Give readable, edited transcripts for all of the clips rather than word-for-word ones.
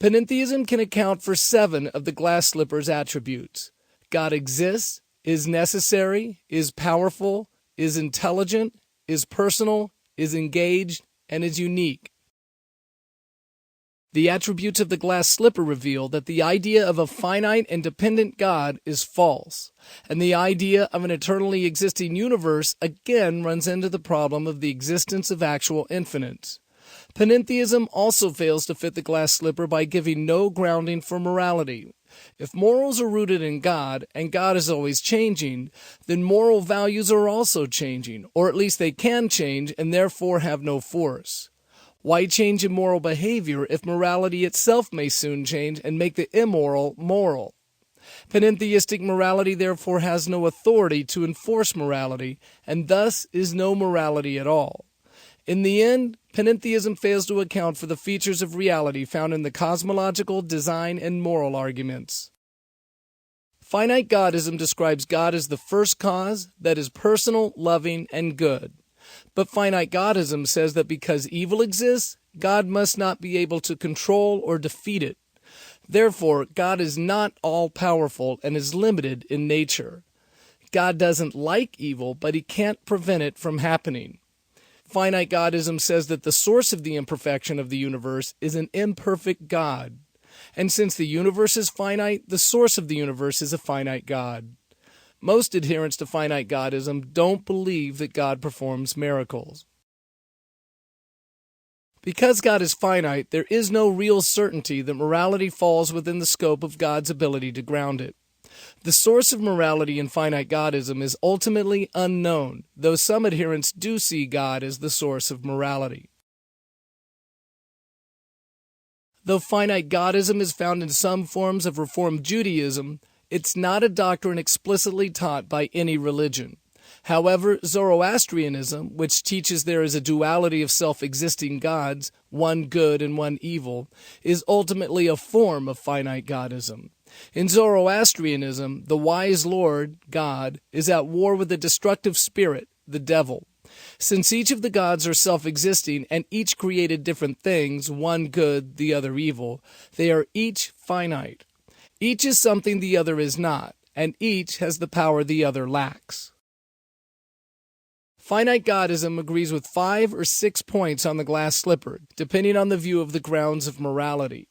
Panentheism can account for 7 of the glass slipper's attributes. God exists, is necessary, is powerful, is intelligent, is personal, is engaged, and is unique. The attributes of the glass slipper reveal that the idea of a finite and dependent God is false, and the idea of an eternally existing universe again runs into the problem of the existence of actual infinites. Panentheism also fails to fit the glass slipper by giving no grounding for morality. If morals are rooted in God, and God is always changing, then moral values are also changing, or at least they can change and therefore have no force. Why change in moral behavior if morality itself may soon change and make the immoral moral? Panentheistic morality therefore has no authority to enforce morality, and thus is no morality at all. In the end, panentheism fails to account for the features of reality found in the cosmological, design, and moral arguments. Finite Godism describes God as the first cause that is personal, loving, and good. But finite Godism says that because evil exists, God must not be able to control or defeat it. Therefore, God is not all-powerful and is limited in nature. God doesn't like evil, but he can't prevent it from happening. Finite Godism says that the source of the imperfection of the universe is an imperfect God. And since the universe is finite, the source of the universe is a finite God. Most adherents to finite Godism don't believe that God performs miracles. Because God is finite, there is no real certainty that morality falls within the scope of God's ability to ground it. The source of morality in finite Godism is ultimately unknown, though some adherents do see God as the source of morality. Though finite Godism is found in some forms of Reformed Judaism, it's not a doctrine explicitly taught by any religion. However, Zoroastrianism, which teaches there is a duality of self-existing gods, one good and one evil, is ultimately a form of finite Godism. In Zoroastrianism, the wise Lord, God, is at war with the destructive spirit, the devil. Since each of the gods are self-existing and each created different things, one good, the other evil, they are each finite. Each is something the other is not, and each has the power the other lacks. Finite Godism agrees with 5 or 6 points on the glass slipper, depending on the view of the grounds of morality.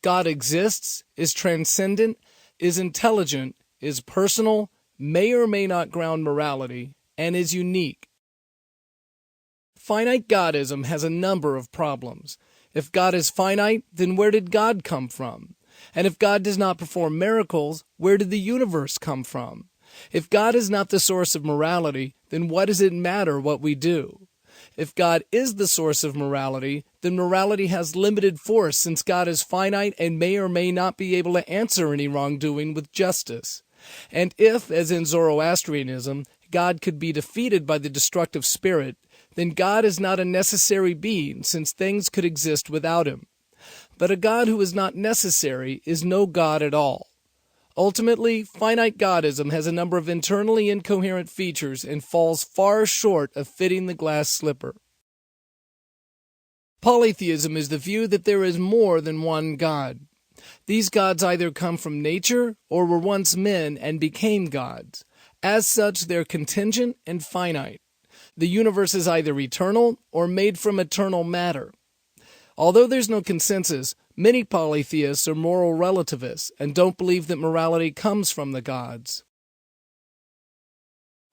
God exists, is transcendent, is intelligent, is personal, may or may not ground morality, and is unique. Finite Godism has a number of problems. If God is finite, then where did God come from? And if God does not perform miracles, where did the universe come from? If God is not the source of morality, then what does it matter what we do? If God is the source of morality, then morality has limited force since God is finite and may or may not be able to answer any wrongdoing with justice. And if, as in Zoroastrianism, God could be defeated by the destructive spirit, then God is not a necessary being since things could exist without him. But a God who is not necessary is no God at all. Ultimately, finite Godism has a number of internally incoherent features and falls far short of fitting the glass slipper. Polytheism is the view that there is more than one God. These gods either come from nature or were once men and became gods. As such, they're contingent and finite. The universe is either eternal or made from eternal matter. Although there's no consensus, many polytheists are moral relativists and don't believe that morality comes from the gods.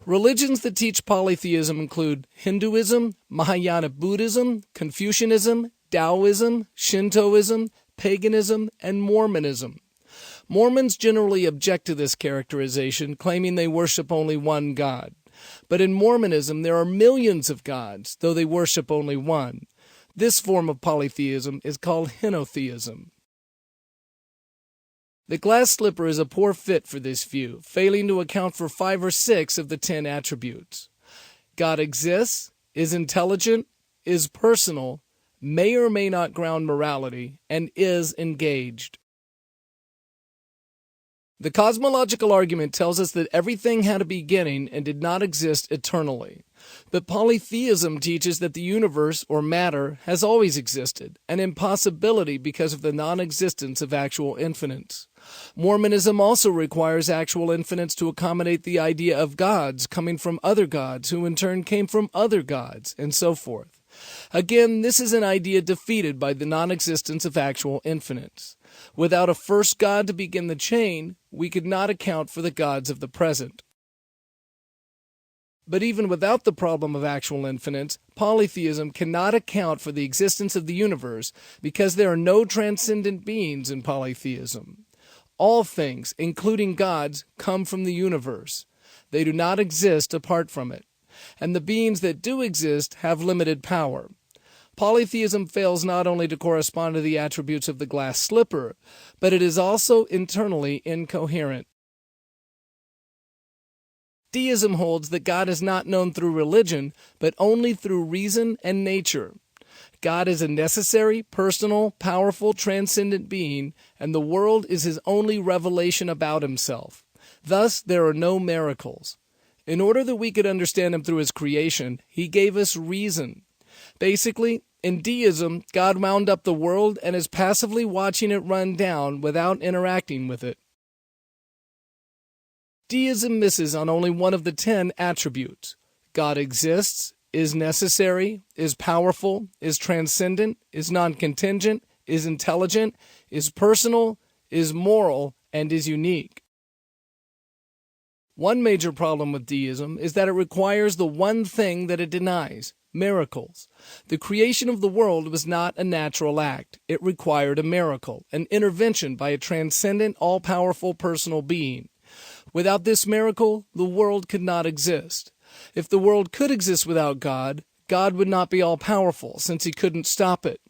Religions that teach polytheism include Hinduism, Mahayana Buddhism, Confucianism, Taoism, Shintoism, paganism, and Mormonism. Mormons generally object to this characterization, claiming they worship only one God. But in Mormonism, there are millions of gods, though they worship only one. This form of polytheism is called henotheism. The glass slipper is a poor fit for this view, failing to account for 5 or 6 of the 10 attributes. God exists, is intelligent, is personal, may or may not ground morality, and is engaged. The cosmological argument tells us that everything had a beginning and did not exist eternally. But polytheism teaches that the universe, or matter, has always existed, an impossibility because of the non-existence of actual infinites. Mormonism also requires actual infinites to accommodate the idea of gods coming from other gods, who in turn came from other gods, and so forth. Again, this is an idea defeated by the non-existence of actual infinites. Without a first god to begin the chain, we could not account for the gods of the present. But even without the problem of actual infinites, polytheism cannot account for the existence of the universe because there are no transcendent beings in polytheism. All things, including gods, come from the universe. They do not exist apart from it. And the beings that do exist have limited power. Polytheism fails not only to correspond to the attributes of the glass slipper, but it is also internally incoherent. Deism holds that God is not known through religion, but only through reason and nature. God is a necessary, personal, powerful, transcendent being, and the world is his only revelation about himself. Thus, there are no miracles. In order that we could understand him through his creation, he gave us reason. Basically, in deism, God wound up the world and is passively watching it run down without interacting with it. Deism misses on only one of the 10 attributes. God exists, is necessary, is powerful, is transcendent, is non-contingent, is intelligent, is personal, is moral, and is unique. One major problem with deism is that it requires the one thing that it denies: miracles. The creation of the world was not a natural act. It required a miracle, an intervention by a transcendent, all-powerful personal being. Without this miracle, the world could not exist. If the world could exist without God, God would not be all-powerful, since he couldn't stop it.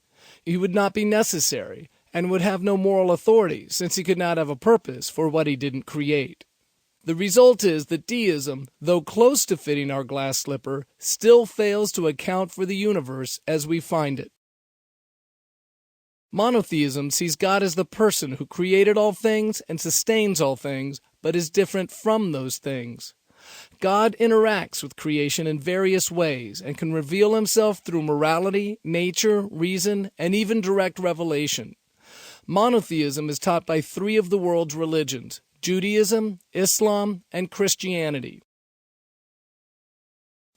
He would not be necessary, and would have no moral authority, since he could not have a purpose for what he didn't create. The result is that deism, though close to fitting our glass slipper, still fails to account for the universe as we find it. Monotheism sees God as the person who created all things and sustains all things, but is different from those things. God interacts with creation in various ways and can reveal himself through morality, nature, reason, and even direct revelation. Monotheism is taught by 3 of the world's religions: Judaism, Islam, and Christianity.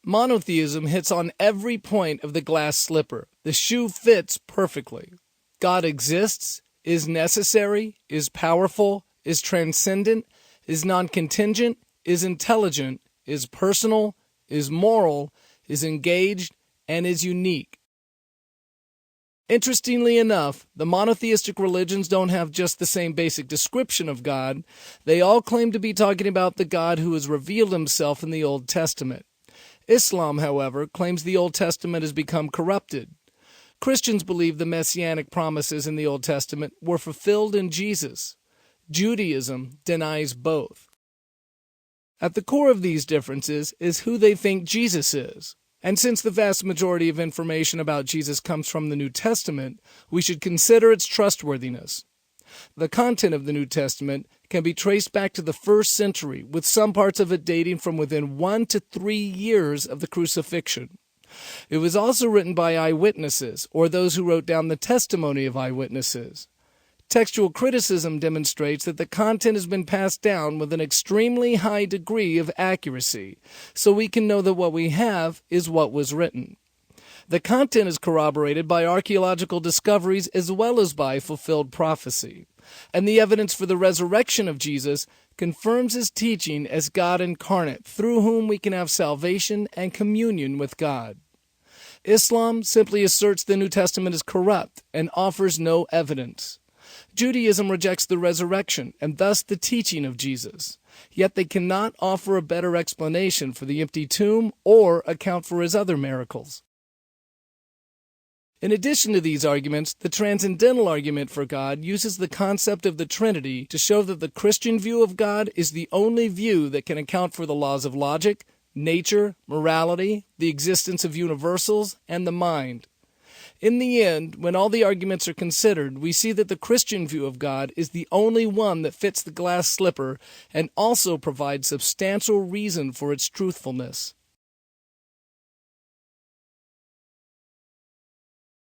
Monotheism hits on every point of the glass slipper. The shoe fits perfectly. God exists, is necessary, is powerful, is transcendent, is non-contingent, is intelligent, is personal, is moral, is engaged, and is unique. Interestingly enough, the monotheistic religions don't have just the same basic description of God. They all claim to be talking about the God who has revealed himself in the Old Testament. Islam, however, claims the Old Testament has become corrupted. Christians believe the messianic promises in the Old Testament were fulfilled in Jesus. Judaism denies both. At the core of these differences is who they think Jesus is. And since the vast majority of information about Jesus comes from the New Testament, we should consider its trustworthiness. The content of the New Testament can be traced back to the 1st century, with some parts of it dating from within 1 to 3 years of the crucifixion. It was also written by eyewitnesses, or those who wrote down the testimony of eyewitnesses. Textual criticism demonstrates that the content has been passed down with an extremely high degree of accuracy, so we can know that what we have is what was written. The content is corroborated by archaeological discoveries as well as by fulfilled prophecy, and the evidence for the resurrection of Jesus confirms his teaching as God incarnate, through whom we can have salvation and communion with God. Islam simply asserts the New Testament is corrupt and offers no evidence. Judaism rejects the resurrection and thus the teaching of Jesus, yet they cannot offer a better explanation for the empty tomb or account for his other miracles. In addition to these arguments, the transcendental argument for God uses the concept of the Trinity to show that the Christian view of God is the only view that can account for the laws of logic, nature, morality, the existence of universals, and the mind. In the end, when all the arguments are considered, we see that the Christian view of God is the only one that fits the glass slipper and also provides substantial reason for its truthfulness.